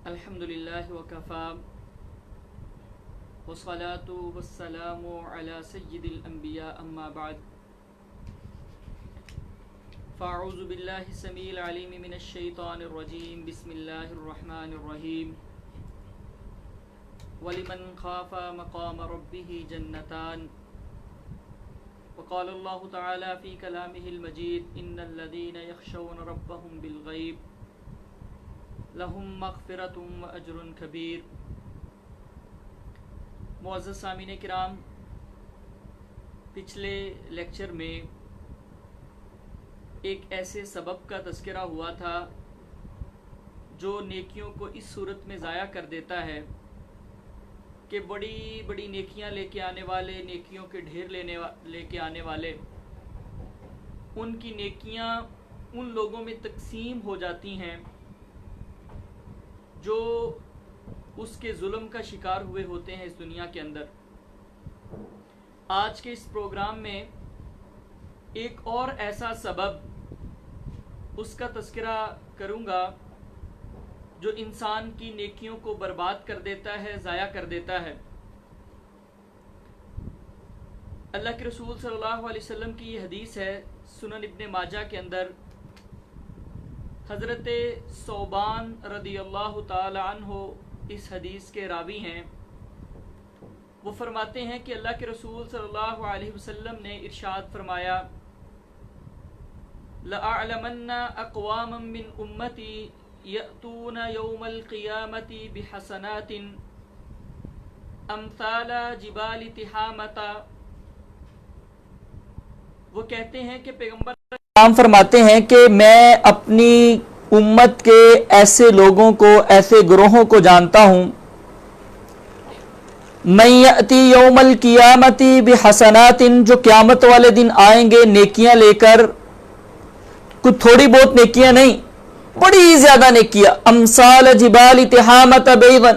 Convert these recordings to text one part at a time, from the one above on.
الحمدللہ وکفا والصلاة والسلام علی سید الانبیاء اما بعد فاعوذ باللہ السمیع العلیم من الشیطان الرجیم بسم اللہ الرحمن الرحیم ولمن خاف مقام ربہ جنتان وقال اللہ تعالی فی کلامہ المجید ان الذین یخشون ربهم بالغیب لہم مغفرۃ و اجر کبیر۔ معزز سامعین کرام، پچھلے لیکچر میں ایک ایسے سبب کا تذکرہ ہوا تھا جو نیکیوں کو اس صورت میں ضائع کر دیتا ہے کہ بڑی بڑی نیکیاں لے کے آنے والے، نیکیوں کے ڈھیر لے کے آنے والے، ان کی نیکیاں ان لوگوں میں تقسیم ہو جاتی ہیں جو اس کے ظلم کا شکار ہوئے ہوتے ہیں اس دنیا کے اندر۔ آج کے اس پروگرام میں ایک اور ایسا سبب اس کا تذکرہ کروں گا جو انسان کی نیکیوں کو برباد کر دیتا ہے، ضائع کر دیتا ہے۔ اللہ کے رسول صلی اللہ علیہ وسلم کی یہ حدیث ہے، سنن ابن ماجہ کے اندر حضرت ثوبان رضی اللہ تعالی عنہ اس حدیث کے راوی ہیں۔ وہ فرماتے ہیں کہ اللہ کے رسول صلی اللہ علیہ وسلم نے ارشاد فرمایا، لَأَعْلَمَنَّ أَقْوَامًا مِّنْ أُمَّتِي يَأْتُونَ يَوْمَ الْقِيَامَةِ بِحَسَنَاتٍ أَمْثَالَ جِبَالِ تِحَامَةَ۔ وہ کہتے ہیں کہ پیغمبر فرماتے ہیں کہ میں اپنی امت کے ایسے لوگوں کو، ایسے گروہوں کو جانتا ہوں، من یأتی یوم القیامت بحسنات، جو قیامت والے دن آئیں گے نیکیاں لے کر، کچھ تھوڑی بہت نیکیاں نہیں، بڑی زیادہ نیکیاں، امثال جبال تہامت بیضا۔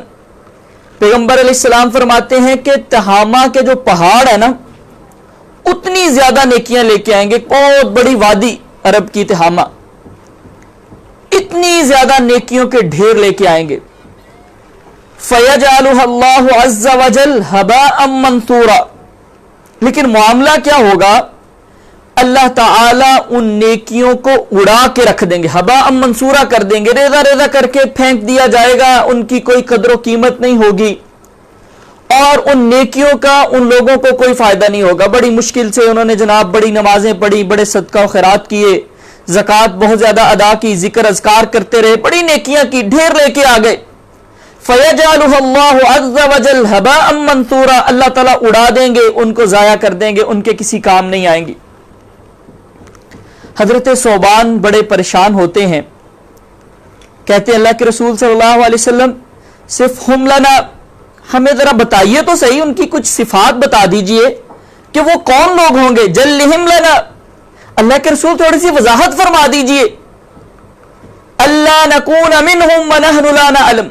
پیغمبر علیہ السلام فرماتے ہیں کہ تہامہ کے جو پہاڑ ہے نا، اتنی زیادہ نیکیاں لے کے آئیں گے، بہت بڑی وادی عرب کی تہامہ، اتنی زیادہ نیکیوں کے ڈھیر لے کے آئیں گے۔ فَيَجْعَلُهَا اللَّهُ عَزَّ وَجَلَّ هَبَاءً مَنْثُورًا، لیکن معاملہ کیا ہوگا؟ اللہ تعالیٰ ان نیکیوں کو اڑا کے رکھ دیں گے، ہباء منصورا کر دیں گے، ریزہ ریزہ کر کے پھینک دیا جائے گا، ان کی کوئی قدر و قیمت نہیں ہوگی، اور ان نیکیوں کا ان لوگوں کو کوئی فائدہ نہیں ہوگا۔ بڑی مشکل سے انہوں نے جناب بڑی نمازیں پڑھی، بڑے صدقہ و خیرات کیے، زکوٰۃ بہت زیادہ ادا کی، ذکر اذکار کرتے رہے، بڑی نیکیاں کی، ڈھیر لے کے آ گئے۔ فَيَجْعَلُهَا اللَّهُ عَزَّ وَجَلَّ هَبَاءً مَنْثُورًا، اللہ تعالیٰ اڑا دیں گے، ان کو ضائع کر دیں گے، ان کے کسی کام نہیں آئیں گی۔ حضرت ثوبان بڑے پریشان ہوتے ہیں، کہتے ہیں اللہ کے رسول صلی اللہ علیہ وسلم صفہم لنا، ہمیں ذرا بتائیے تو صحیح، ان کی کچھ صفات بتا دیجئے کہ وہ کون لوگ ہوں گے۔ جلہم لنا، اللہ کے رسول تھوڑی سی وضاحت فرما دیجئے۔ اللہ نکون منہم ونحن لا نعلم،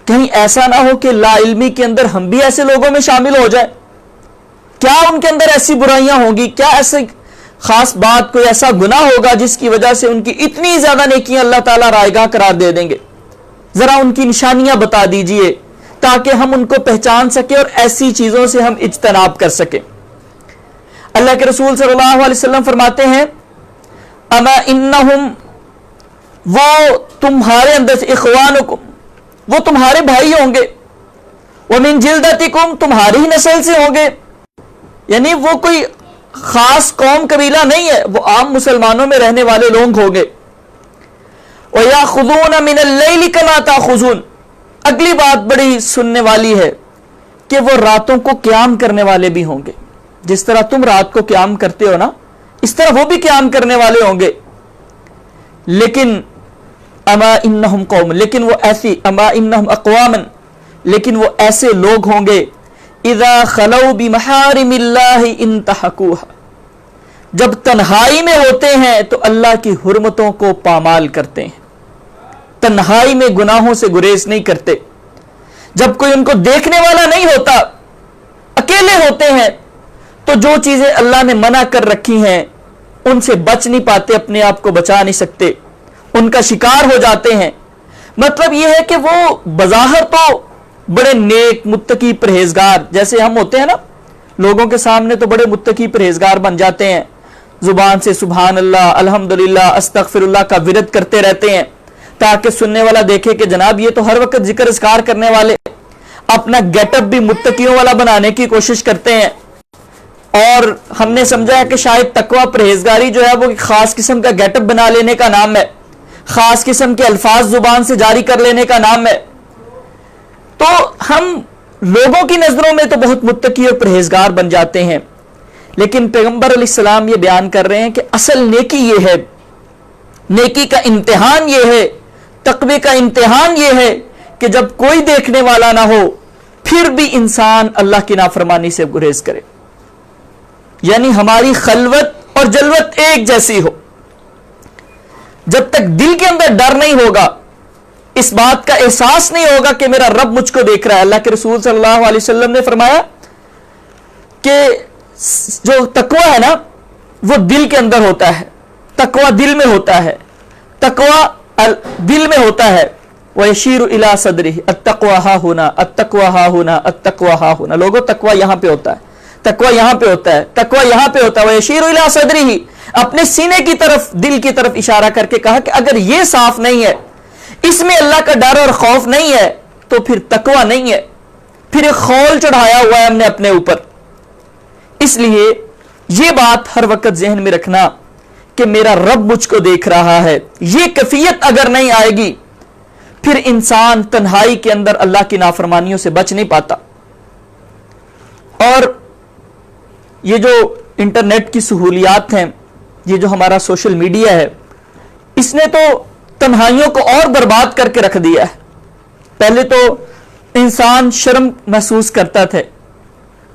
کہیں ایسا نہ ہو کہ لا علمی کے اندر ہم بھی ایسے لوگوں میں شامل ہو جائیں۔ کیا ان کے اندر ایسی برائیاں ہوں گی؟ کیا ایسی خاص بات، کوئی ایسا گناہ ہوگا جس کی وجہ سے ان کی اتنی زیادہ نیکیاں اللہ تعالیٰ رائگاں قرار دے دیں گے؟ ذرا ان کی نشانیاں بتا دیجئے تاکہ ہم ان کو پہچان سکیں اور ایسی چیزوں سے ہم اجتناب کر سکیں۔ اللہ کے رسول صلی اللہ علیہ وسلم فرماتے ہیں، اما انہم، وہ تمہارے اندر سے، اخوانکم، وہ تمہارے بھائی ہوں گے، ومن جلدتکم، تمہاری ہی نسل سے ہوں گے، یعنی وہ کوئی خاص قوم قبیلہ نہیں ہے، وہ عام مسلمانوں میں رہنے والے لوگ ہوں گے۔ وَيَأْخُذُونَ مِنَ اللَّيْلِ كَمَا تَأْخُذُونَ، اگلی بات بڑی سننے والی ہے کہ وہ راتوں کو قیام کرنے والے بھی ہوں گے، جس طرح تم رات کو قیام کرتے ہو نا، اس طرح وہ بھی قیام کرنے والے ہوں گے۔ لیکن اما انہم قوم، لیکن وہ ایسی، اما انہم اقوام، لیکن وہ ایسے لوگ ہوں گے، اذا خلو بمحارم اللہ انتہکوها، جب تنہائی میں ہوتے ہیں تو اللہ کی حرمتوں کو پامال کرتے ہیں، تنہائی میں گناہوں سے گریز نہیں کرتے، جب کوئی ان کو دیکھنے والا نہیں ہوتا، اکیلے ہوتے ہیں تو جو چیزیں اللہ نے منع کر رکھی ہیں ان سے بچ نہیں پاتے، اپنے آپ کو بچا نہیں سکتے، ان کا شکار ہو جاتے ہیں۔ مطلب یہ ہے کہ وہ بظاہر تو بڑے نیک متقی پرہیزگار جیسے ہم ہوتے ہیں نا، لوگوں کے سامنے تو بڑے متقی پرہیزگار بن جاتے ہیں، زبان سے سبحان اللہ الحمدللہ استغفر اللہ کا ورد کرتے رہتے ہیں تاکہ سننے والا دیکھے کہ جناب یہ تو ہر وقت ذکر اذکار کرنے والے، اپنا گیٹ اپ بھی متقیوں والا بنانے کی کوشش کرتے ہیں۔ اور ہم نے سمجھا ہے کہ شاید تقوی پرہیزگاری جو ہے وہ ایک خاص قسم کا گیٹ اپ بنا لینے کا نام ہے، خاص قسم کے الفاظ زبان سے جاری کر لینے کا نام ہے۔ تو ہم لوگوں کی نظروں میں تو بہت متقی اور پرہیزگار بن جاتے ہیں، لیکن پیغمبر علیہ السلام یہ بیان کر رہے ہیں کہ اصل نیکی یہ ہے، نیکی کا امتحان یہ ہے، تقوی کا امتحان یہ ہے کہ جب کوئی دیکھنے والا نہ ہو پھر بھی انسان اللہ کی نافرمانی سے گریز کرے، یعنی ہماری خلوت اور جلوت ایک جیسی ہو۔ جب تک دل کے اندر ڈر نہیں ہوگا، اس بات کا احساس نہیں ہوگا کہ میرا رب مجھ کو دیکھ رہا ہے۔ اللہ کے رسول صلی اللہ علیہ وسلم نے فرمایا کہ جو تقوی ہے نا وہ دل کے اندر ہوتا ہے، تقوی دل میں ہوتا ہے، تقوی دل میں ہوتا ہے۔ وَيَشِيرُ إِلَىٰ صَدْرِهِ التَّقْوَىٰ هَا هُنَا التَّقْوَىٰ هَا هُنَا التَّقْوَىٰ هَا هُنَا۔ لوگوں تقوی یہاں پہ ہوتا ہے، تقوی یہاں پہ ہوتا ہے، تقوی یہاں پہ ہوتا ہے۔ وَيَشِيرُ إِلَىٰ صَدْرِهِ، اپنے سینے کی طرف، دل کی طرف اشارہ کر کے کہا کہ اگر یہ صاف نہیں ہے، اس میں اللہ کا ڈر اور خوف نہیں ہے تو پھر تقوی نہیں ہے، پھر ایک خول چڑھایا ہوا ہے ہم نے اپنے اوپر۔ اس لیے یہ بات ہر وقت ذہن میں رکھنا کہ میرا رب مجھ کو دیکھ رہا ہے، یہ کیفیت اگر نہیں آئے گی پھر انسان تنہائی کے اندر اللہ کی نافرمانیوں سے بچ نہیں پاتا۔ اور یہ جو انٹرنیٹ کی سہولیات ہیں، یہ جو ہمارا سوشل میڈیا ہے، اس نے تو تنہائیوں کو اور برباد کر کے رکھ دیا ہے۔ پہلے تو انسان شرم محسوس کرتا تھا،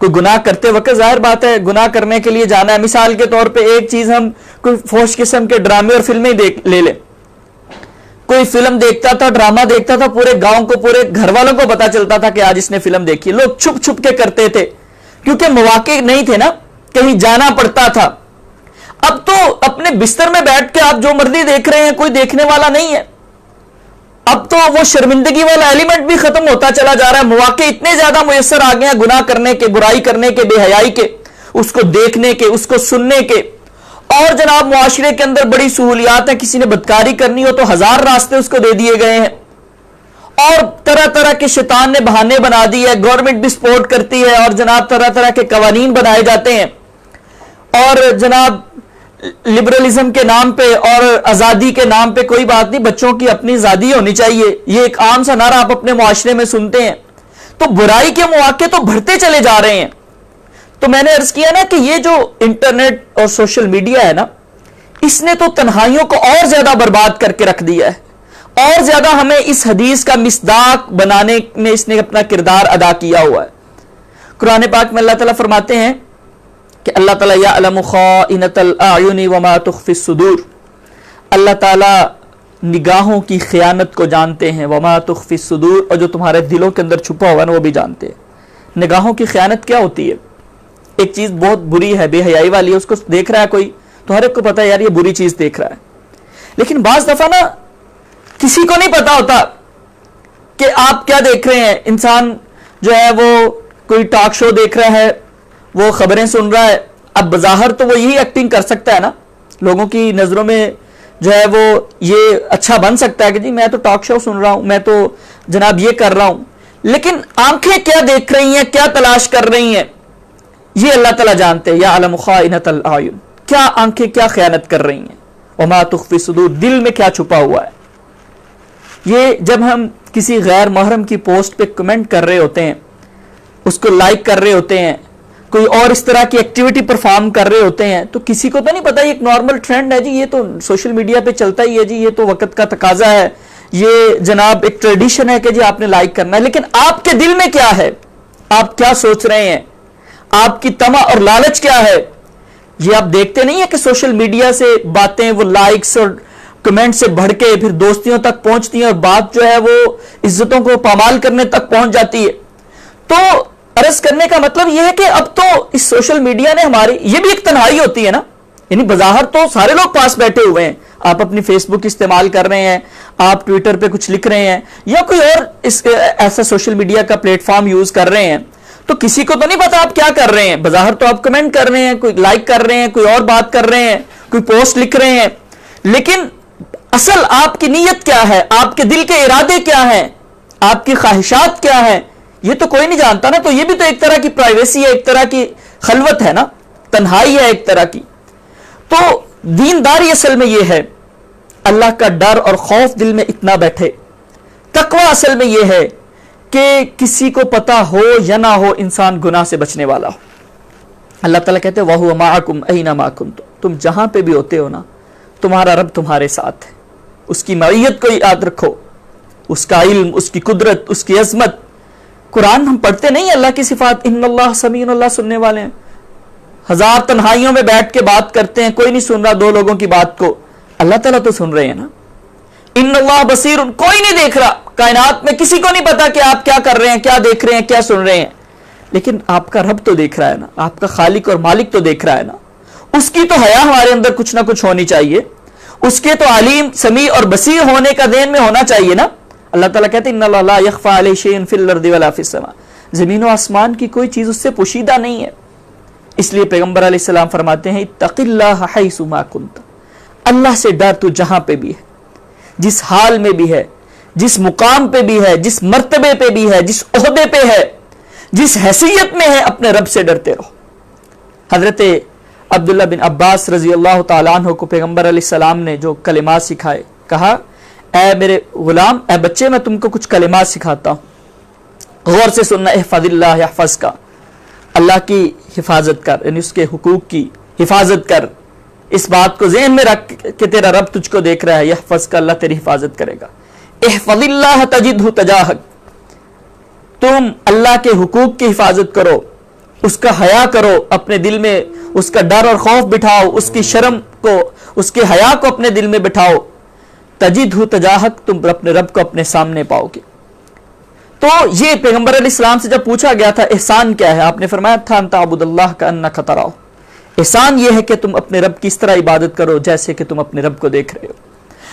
کوئی گناہ کرتے وقت ظاہر بات ہے گناہ کرنے کے لیے جانا ہے، مثال کے طور پہ ایک چیز ہم کوئی فحش قسم کے ڈرامے اور فلمیں لے لیں، کوئی فلم دیکھتا تھا، ڈرامہ دیکھتا تھا، پورے گاؤں کو، پورے گھر والوں کو پتا چلتا تھا کہ آج اس نے فلم دیکھی۔ لوگ چھپ چھپ کے کرتے تھے کیونکہ مواقع نہیں تھے نا، کہیں جانا پڑتا تھا۔ اب تو اپنے بستر میں بیٹھ کے آپ جو مرضی دیکھ رہے ہیں، کوئی دیکھنے والا نہیں ہے۔ اب تو وہ شرمندگی والا ایلیمنٹ بھی ختم ہوتا چلا جا رہا ہے، مواقع اتنے زیادہ میسر آ گئے ہیں گناہ کرنے کے، برائی کرنے کے، بے حیائی کے، اس کو دیکھنے کے، اس کو سننے کے۔ اور جناب معاشرے کے اندر بڑی سہولیات ہیں، کسی نے بدکاری کرنی ہو تو 1000 راستے اس کو دے دیے گئے ہیں، اور طرح طرح کے شیطان نے بہانے بنا دی ہے، گورنمنٹ بھی سپورٹ کرتی ہے، اور جناب طرح طرح کے قوانین بنائے جاتے ہیں، اور جناب لبرلزم کے نام پہ اور آزادی کے نام پہ کوئی بات نہیں، بچوں کی اپنی آزادی ہونی چاہیے، یہ ایک عام سا نعرہ آپ اپنے معاشرے میں سنتے ہیں۔ تو برائی کے مواقع تو بڑھتے چلے جا رہے ہیں۔ تو میں نے عرض کیا نا کہ یہ جو انٹرنیٹ اور سوشل میڈیا ہے نا، اس نے تو تنہائیوں کو اور زیادہ برباد کر کے رکھ دیا ہے، اور زیادہ ہمیں اس حدیث کا مصداق بنانے میں اس نے اپنا کردار ادا کیا ہوا ہے۔ قرآن پاک میں اللہ تعالیٰ فرماتے ہیں کہ اللہ تعالیٰ یعلم خائنۃ الاعین وما تخفی الصدور، اللہ تعالیٰ نگاہوں کی خیانت کو جانتے ہیں، وما تخفی الصدور، اور جو تمہارے دلوں کے اندر چھپا ہوا ہے وہ بھی جانتے ہیں۔ نگاہوں کی خیانت کیا ہوتی ہے؟ ایک چیز بہت بری ہے، بے حیائی والی ہے، اس کو دیکھ رہا ہے کوئی تو ہر ایک کو پتا ہے یار یہ بری چیز دیکھ رہا ہے، لیکن بعض دفعہ نا کسی کو نہیں پتا ہوتا کہ آپ کیا دیکھ رہے ہیں۔ انسان جو ہے وہ کوئی ٹاک شو دیکھ رہا ہے، وہ خبریں سن رہا ہے، اب بظاہر تو وہ یہی ایکٹنگ کر سکتا ہے نا، لوگوں کی نظروں میں جو ہے وہ یہ اچھا بن سکتا ہے کہ جی میں تو ٹاک شو سن رہا ہوں، میں تو جناب یہ کر رہا ہوں، لیکن آنکھیں کیا دیکھ رہی ہیں، کیا تلاش کر رہی ہیں، یہ اللہ تعالیٰ جانتے ہیں۔ یعلم خائنۃ الاعین، کیا آنکھیں کیا خیانت کر رہی ہیں، وما تخفی الصدور، دل میں کیا چھپا ہوا ہے۔ یہ جب ہم کسی غیر محرم کی پوسٹ پہ کمنٹ کر رہے ہوتے ہیں، اس کو لائک کر رہے ہوتے ہیں، کوئی اور اس طرح کی ایکٹیویٹی پرفارم کر رہے ہوتے ہیں، تو کسی کو تو نہیں پتا یہ ایک نارمل ٹرینڈ ہے جی، یہ تو سوشل میڈیا پہ چلتا ہی ہے جی، یہ تو وقت کا تقاضا ہے، یہ جناب ایک ٹریڈیشن ہے کہ جی آپ نے لائک کرنا ہے۔ لیکن آپ کے دل میں کیا ہے، آپ کیا سوچ رہے ہیں، آپ کی طمع اور لالچ کیا ہے، یہ آپ دیکھتے نہیں ہیں کہ سوشل میڈیا سے باتیں وہ لائکس اور کمنٹ سے بڑھ کے پھر دوستیوں تک پہنچتی ہیں، اور بات جو ہے وہ عزتوں کو پامال کرنے تک پہنچ جاتی ہے۔ تو عرض کرنے کا مطلب یہ ہے کہ اب تو اس سوشل میڈیا نے ہماری، یہ بھی ایک تنہائی ہوتی ہے نا، یعنی بظاہر تو سارے لوگ پاس بیٹھے ہوئے ہیں، آپ اپنی فیس بک استعمال کر رہے ہیں، آپ ٹویٹر پہ کچھ لکھ رہے ہیں یا کوئی اور ایسا سوشل میڈیا کا پلیٹ فارم یوز کر رہے ہیں، تو کسی کو تو نہیں پتا آپ کیا کر رہے ہیں. بظاہر تو آپ کمنٹ کر رہے ہیں، کوئی لائک کر رہے ہیں، کوئی اور بات کر رہے ہیں، کوئی پوسٹ لکھ رہے ہیں، لیکن اصل آپ کی نیت کیا ہے، آپ کے دل کے ارادے کیا ہیں، آپ کی خواہشات کیا ہیں، یہ تو کوئی نہیں جانتا نا. تو یہ بھی تو ایک طرح کی پرائیویسی ہے، ایک طرح کی خلوت ہے نا، تنہائی ہے ایک طرح کی. تو دینداری اصل میں یہ ہے، اللہ کا ڈر اور خوف دل میں اتنا بیٹھے. تقوی اصل میں یہ ہے کہ کسی کو پتا ہو یا نہ ہو انسان گناہ سے بچنے والا ہو. اللہ تعالیٰ کہتے ہیں وَهُوَ مَعَكُمْ أَيْنَمَا كُنتُمْ، تم جہاں پہ بھی ہوتے ہو نا، تمہارا رب تمہارے ساتھ ہے. اس کی معیت کو یاد رکھو، اس کا علم، اس کی قدرت، اس کی عظمت. قرآن ہم پڑھتے نہیں اللہ کی صفات، ان اللہ سمیع، اللہ سننے والے ہیں. ہزار تنہائیوں میں بیٹھ کے بات کرتے ہیں، کوئی نہیں سن رہا دو لوگوں کی بات کو، اللہ تعالیٰ تو سن رہے ہیں نا. ان اللہ بصیر، کوئی نہیں دیکھ رہا، کائنات میں کسی کو نہیں پتا کہ آپ کیا کر رہے ہیں، کیا دیکھ رہے ہیں، کیا سن رہے ہیں، لیکن آپ کا رب تو دیکھ رہا ہے نا، آپ کا خالق اور مالک تو دیکھ رہا ہے نا. اس کی تو حیا ہمارے اندر کچھ نہ کچھ ہونی چاہیے، اس کے تو علیم سمیع اور بصیر ہونے کا ذہن میں ہونا چاہیے نا. اللہ تعالیٰ کہتے ہیں ان اللہ لا یخفی علیہ شیء فی الارض ولا فی السماء، زمین و آسمان کی کوئی چیز اس سے پوشیدہ نہیں ہے. اس لیے پیغمبر علیہ السلام فرماتے ہیں اتق اللہ حیث ما کنت، اللہ سے ڈر تو جہاں پہ بھی ہے، جس حال میں بھی ہے، جس مقام پہ بھی ہے، جس مرتبے پہ بھی ہے، جس عہدے پہ ہے، جس حیثیت میں ہے، اپنے رب سے ڈرتے رہو. حضرت عبداللہ بن عباس رضی اللہ تعالیٰ عنہ کو پیغمبر علیہ السلام نے جو کلمات سکھائے، کہا اے میرے غلام، اے بچے، میں تم کو کچھ کلمات سکھاتا ہوں، غور سے سننا. احفظ اللہ یحفظک، اللہ کی حفاظت کر، یعنی اس کے حقوق کی حفاظت کر. اس بات کو ذہن میں رکھ کہ تیرا رب تجھ کو دیکھ رہا ہے. یحفظک، اللہ تیری حفاظت کرے گا. احفظ اللہ تجدہ تجاہک، تم اللہ کے حقوق کی حفاظت کرو، اس کا حیا کرو، اپنے دل میں اس کا ڈر اور خوف بٹھاؤ، اس کی شرم کو، اس کے حیا کو اپنے دل میں بٹھاؤ. تجدہ تجاہک، تم اپنے رب کو اپنے سامنے پاؤ گے. تو یہ پیغمبر علیہ السلام سے جب پوچھا گیا تھا احسان کیا ہے، آپ نے فرمایا تھا ان تعبد اللہ کأنک تراہ، احسان یہ ہے کہ تم اپنے رب کی اس طرح عبادت کرو جیسے کہ تم اپنے رب کو دیکھ رہے ہو.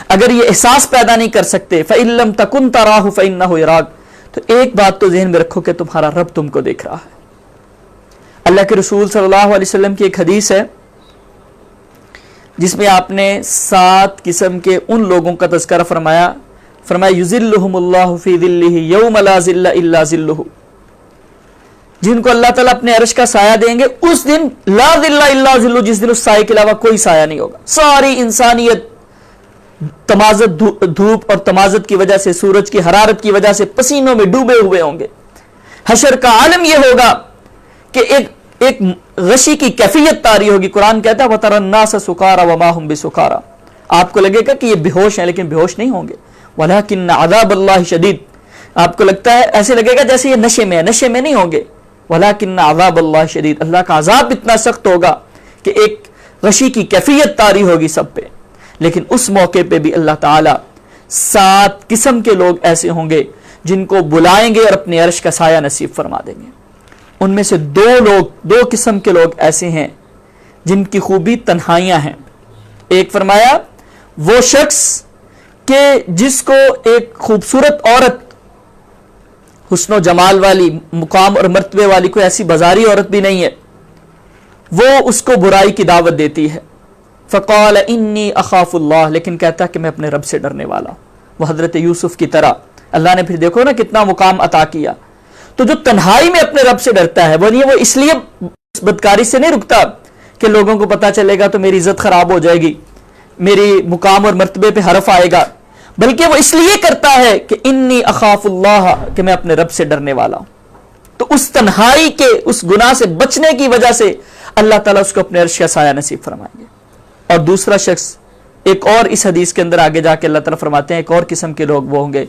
اگر یہ احساس پیدا نہیں کر سکتے فإن لم تکن تراہ فإنہ یراک، تو ایک بات تو ذہن میں رکھو کہ تمہارا رب تم کو دیکھ رہا ہے. اللہ کے رسول صلی اللہ علیہ وسلم کی ایک حدیث ہے جس میں آپ نے 7 قسم کے ان لوگوں کا تذکرہ فرمایا یذلہم اللہ فی ظلہ یوم لا ظل الا ظلہ، جن کو اللہ تعالیٰ اپنے عرش کا سایہ دیں گے اس دن، لا ظل الا ظلہ، جس دن اس سایہ کے علاوہ کوئی سایہ نہیں ہوگا. ساری انسانیت تمازت، دھوپ اور تمازت کی وجہ سے، سورج کی حرارت کی وجہ سے پسینوں میں ڈوبے ہوئے ہوں گے. حشر کا عالم یہ ہوگا کہ ایک غشی کی کیفیت طاری ہوگی. قرآن کہتا ہے وَتَرَى النَّاسَ سُكَارَى وَمَا هُمْ بِسُكَارَى، آپ کو لگے گا کہ یہ بیہوش ہیں لیکن بیہوش نہیں ہوں گے. وَلَكِنَّ عَذَابَ اللَّهِ شَدِيدٌ، آپ کو لگتا ہے ایسے لگے گا جیسے یہ نشے میں ہے، نشے میں نہیں ہوں گے. وَلَكِنَّ عَذَابَ اللَّهِ شَدِيدٌ، اللہ کا عذاب اتنا سخت ہوگا کہ ایک غشی کی کیفیت طاری ہوگی سب پہ. لیکن اس موقع پہ بھی اللہ تعالیٰ 7 قسم کے لوگ ایسے ہوں گے جن کو بلائیں گے اور اپنے عرش کا سایہ نصیب فرما دیں گے. ان میں سے 2 قسم کے لوگ ایسے ہیں جن کی خوبی تنہائیاں ہیں. ایک فرمایا وہ شخص کہ جس کو ایک خوبصورت عورت، حسن و جمال والی، مقام اور مرتبے والی، کوئی ایسی بازاری عورت بھی نہیں ہے، وہ اس کو برائی کی دعوت دیتی ہے. فقال انی اخاف اللہ، لیکن کہتا ہے کہ میں اپنے رب سے ڈرنے والا ہوں. وہ حضرت یوسف کی طرح اللہ نے پھر دیکھو نا کتنا مقام عطا کیا. تو جو تنہائی میں اپنے رب سے ڈرتا ہے وہ اس لیے بدکاری سے نہیں رکتا کہ لوگوں کو پتا چلے گا تو میری عزت خراب ہو جائے گی، میری مقام اور مرتبے پہ حرف آئے گا، بلکہ وہ اس لیے کرتا ہے کہ انی اخاف اللہ، کہ میں اپنے رب سے ڈرنے والا ہوں. تو اس تنہائی کے، اس گناہ سے بچنے کی وجہ سے اللہ تعالیٰ اس کو اپنے عرش کا سایہ نصیب فرمائیں گے. اور دوسرا شخص، ایک اور اس حدیث کے اندر آگے جا کے اللہ تعالیٰ فرماتے ہیں ایک اور قسم کے لوگ وہ ہوں گے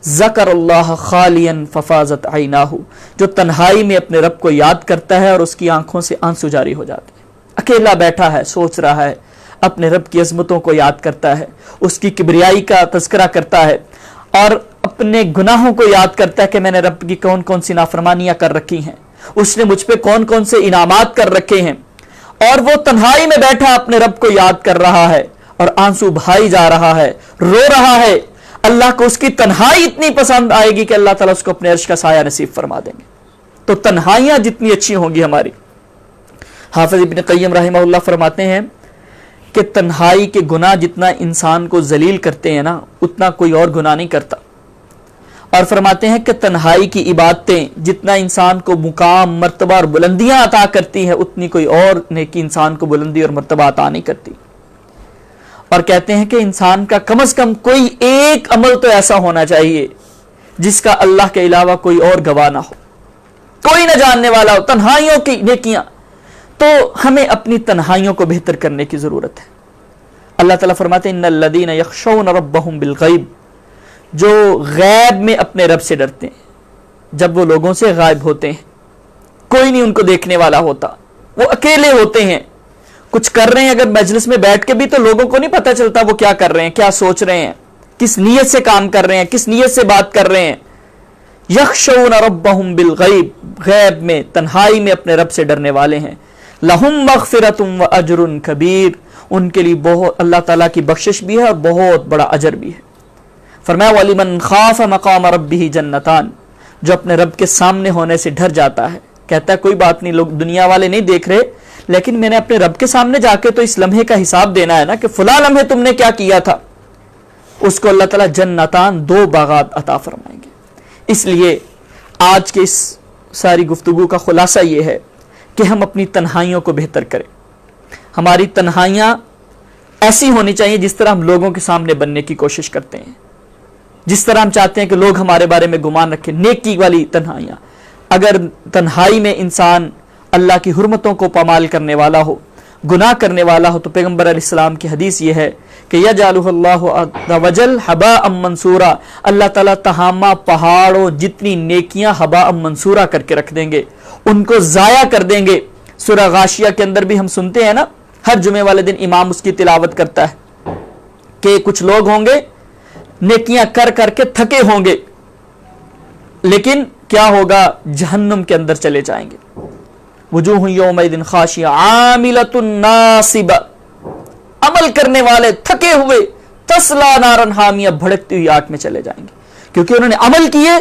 ذکر اللہ خالیا ففاضت عیناہ، جو تنہائی میں اپنے رب کو یاد کرتا ہے اور اس کی آنکھوں سے آنسو جاری ہو جاتے ہیں. اکیلا بیٹھا ہے، سوچ رہا ہے، اپنے رب کی عظمتوں کو یاد کرتا ہے، اس کی کبریائی کا تذکرہ کرتا ہے اور اپنے گناہوں کو یاد کرتا ہے کہ میں نے رب کی کون کون سی نافرمانیاں کر رکھی ہیں، اس نے مجھ پہ کون کون سے انعامات کر رکھے ہیں. اور وہ تنہائی میں بیٹھا اپنے رب کو یاد کر رہا ہے اور آنسو بہائی جا رہا ہے، رو رہا ہے، اللہ کو اس کی تنہائی اتنی پسند آئے گی کہ اللہ تعالیٰ اس کو اپنے عرش کا سایہ نصیب فرما دیں گے۔ تو تنہائیاں جتنی اچھی ہوں گی ہماری، حافظ ابن قیم رحمہ اللہ فرماتے ہیں کہ تنہائی کے گناہ جتنا انسان کو ذلیل کرتے ہیں نا، اتنا کوئی اور گناہ نہیں کرتا۔ اور فرماتے ہیں کہ تنہائی کی عبادتیں جتنا انسان کو مقام، مرتبہ اور بلندیاں عطا کرتی ہیں، اتنی کوئی اور نیکی انسان کو بلندی اور مرتبہ عطا نہیں کرتی۔ اور کہتے ہیں کہ انسان کا کم از کم کوئی ایک عمل تو ایسا ہونا چاہیے جس کا اللہ کے علاوہ کوئی اور گواہ نہ ہو، کوئی نہ جاننے والا ہو، تنہائیوں کی نیکیاں۔ تو ہمیں اپنی تنہائیوں کو بہتر کرنے کی ضرورت ہے۔ اللہ تعالیٰ فرماتے ہیں ان الذین یخشون ربہم بالغیب، جو غیب میں اپنے رب سے ڈرتے ہیں، جب وہ لوگوں سے غائب ہوتے ہیں، کوئی نہیں ان کو دیکھنے والا ہوتا، وہ اکیلے ہوتے ہیں، کچھ کر رہے ہیں اگر مجلس میں بیٹھ کے بھی تو لوگوں کو نہیں پتہ چلتا وہ کیا کر رہے ہیں، کیا سوچ رہے ہیں، کس نیت سے کام کر رہے ہیں، کس نیت سے بات کر رہے ہیں۔ یخشون ربہم بالغیب، غیب میں، تنہائی میں اپنے رب سے ڈرنے والے ہیں۔ لہم مغفرۃ واجر کبیر، ان کے لیے بہت اللہ تعالیٰ کی بخشش بھی ہے اور بہت بڑا اجر بھی ہے۔ فرمایا وَلِمَنْ خَافَ مَقَامَ رَبِّهِ جَنَّتَانِ، جو اپنے رب کے سامنے ہونے سے ڈر جاتا ہے، کہتا ہے کوئی بات نہیں، لوگ دنیا والے نہیں دیکھ رہے، لیکن میں نے اپنے رب کے سامنے جا کے تو اس لمحے کا حساب دینا ہے نا کہ فلاں لمحے تم نے کیا کیا تھا۔ اس کو اللہ تعالیٰ جنتان، 2 باغات عطا فرمائیں گے۔ اس لیے آج کے اس ساری گفتگو کا خلاصہ یہ ہے کہ ہم اپنی تنہائیوں کو بہتر کریں۔ ہماری تنہائیاں ایسی ہونی چاہیے جس طرح ہم لوگوں کے سامنے بننے کی کوشش کرتے ہیں، جس طرح ہم چاہتے ہیں کہ لوگ ہمارے بارے میں گمان رکھیں، نیکی والی تنہائیاں۔ اگر تنہائی میں انسان اللہ کی حرمتوں کو پامال کرنے والا ہو، گناہ کرنے والا ہو، تو پیغمبر علیہ السلام کی حدیث یہ ہے کہ یجعلہ اللہ عز وجل حباء منصورا، اللہ تعالیٰ تہامہ پہاڑوں جتنی نیکیاں حباء منصورا کر کے رکھ دیں گے، ان کو ضائع کر دیں گے۔ سورہ غاشیہ کے اندر بھی ہم سنتے ہیں نا، ہر جمعے والے دن امام اس کی تلاوت کرتا ہے کہ کچھ لوگ ہوں گے نیکیاں کر کر کے تھکے ہوں گے، لیکن کیا ہوگا، جہنم کے اندر چلے جائیں گے۔ وجوہ یومئذ خاشعہ عاملۃ ناصبہ، عمل کرنے والے تھکے ہوئے، تصلی نارا حامیہ، بھڑکتی ہوئی آگ میں چلے جائیں گے، کیونکہ انہوں نے عمل کیے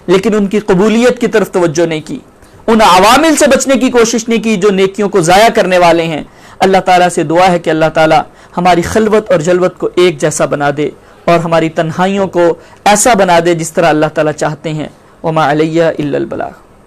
لیکن ان کی قبولیت کی طرف توجہ نہیں کی، ان عوامل سے بچنے کی کوشش نہیں کی جو نیکیوں کو ضائع کرنے والے ہیں۔ اللہ تعالیٰ سے دعا ہے کہ اللہ تعالیٰ ہماری خلوت اور جلوت کو ایک جیسا بنا دے اور ہماری تنہائیوں کو ایسا بنا دے جس طرح اللہ تعالیٰ چاہتے ہیں۔ وما علیہ الا البلاغ۔